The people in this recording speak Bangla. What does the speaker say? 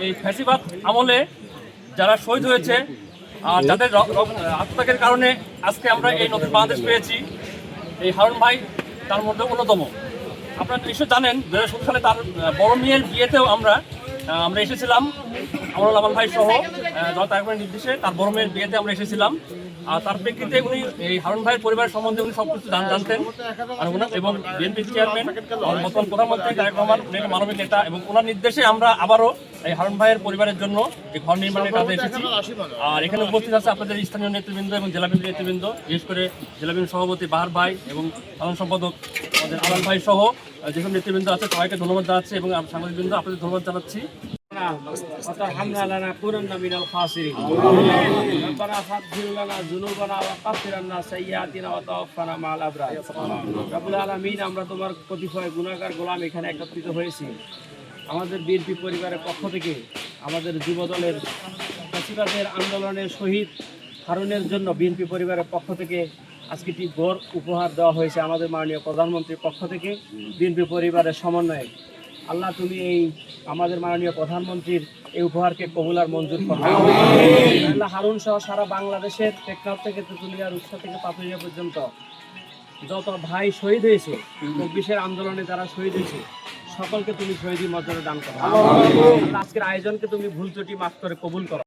এই ফ্যাসিবাদ আমলে যারা শহীদ হয়েছে আর যাদের আত্মত্যাগের কারণে আজকে আমরা এই নতুন বাংলাদেশ পেয়েছি, এই হারুন ভাই তার মধ্যে অন্যতম। আপনারা নিশ্চয় জানেন 2017 সালে তার বড় মেয়ের বিয়েতেও আমরা এসেছিলাম, আমরুল আমান ভাই সহ তার নির্দেশে তার বড় মেয়ের বিয়েতে আমরা এসেছিলাম। আর তার প্রেক্ষিতে উনি এই হারুন ভাইয়ের পরিবারের সম্বন্ধে উনি সবকিছু জানতেন এবং বিএনপির চেয়ারম্যান বর্তমান প্রধানমন্ত্রী তারেক রহমান উনি একটা মানবিক নেতা, এবং ওনার নির্দেশে আমরা আবারও এই হারুন ভাইয়ের পরিবারের জন্য এই ঘর নির্মাণের কাজে এসেছি। আর এখানে উপস্থিত আছে আপনাদের স্থানীয় নেতৃবৃন্দ এবং জেলা বিএনপি নেতৃবৃন্দ, বিশেষ করে জেলা বিএনপি সভাপতি বাহার ভাই এবং সাধারণ সম্পাদক আমাদের আলাল ভাই সহ যেসব নেতৃবৃন্দ আছে সবাইকে ধন্যবাদ জানাচ্ছি এবং সাংবাদিকবৃন্দ আপনাদের ধন্যবাদ জানাচ্ছি। وترحمنا لنكونن من الخاسرين ربنا فاغفر لنا ذنوبنا وكفر عنا سيئاتنا وتوفنا مع الابرار রব্বুল আলামিন, আমরা তোমার কতিপয় গুনাহগার গোলাম এখানে একত্রিত হয়েছি। আমাদের বিএনপি পরিবারের পক্ষ থেকে আমাদের যুবদলের ফ্যাসিবাদের আন্দোলনের শহীদ হারুনের জন্য বিএনপি পরিবারের পক্ষ থেকে আজকে একটি গড় উপহার দেওয়া হয়েছে আমাদের মাননীয় প্রধানমন্ত্রীর পক্ষ থেকে বিএনপি পরিবারের সমন্বয়ে। আল্লাহ, তুমি এই আমাদের মাননীয় প্রধানমন্ত্রীর এই উপহারকে কবুল আর মঞ্জুর করো। আল্লাহ, হারুন সহ সারা বাংলাদেশের টেকনাফ থেকে তেঁতুলিয়ার উৎস থেকে পাতুরিয়া পর্যন্ত যত ভাই শহীদ হয়েছে 24-এর আন্দোলনে যারা শহীদ হয়েছে সকলকে তুমি শহীদি মর্যাদা দান করো। আজকের আয়োজনকে তুমি ভুল ত্রুটি মাফ করে কবুল করো।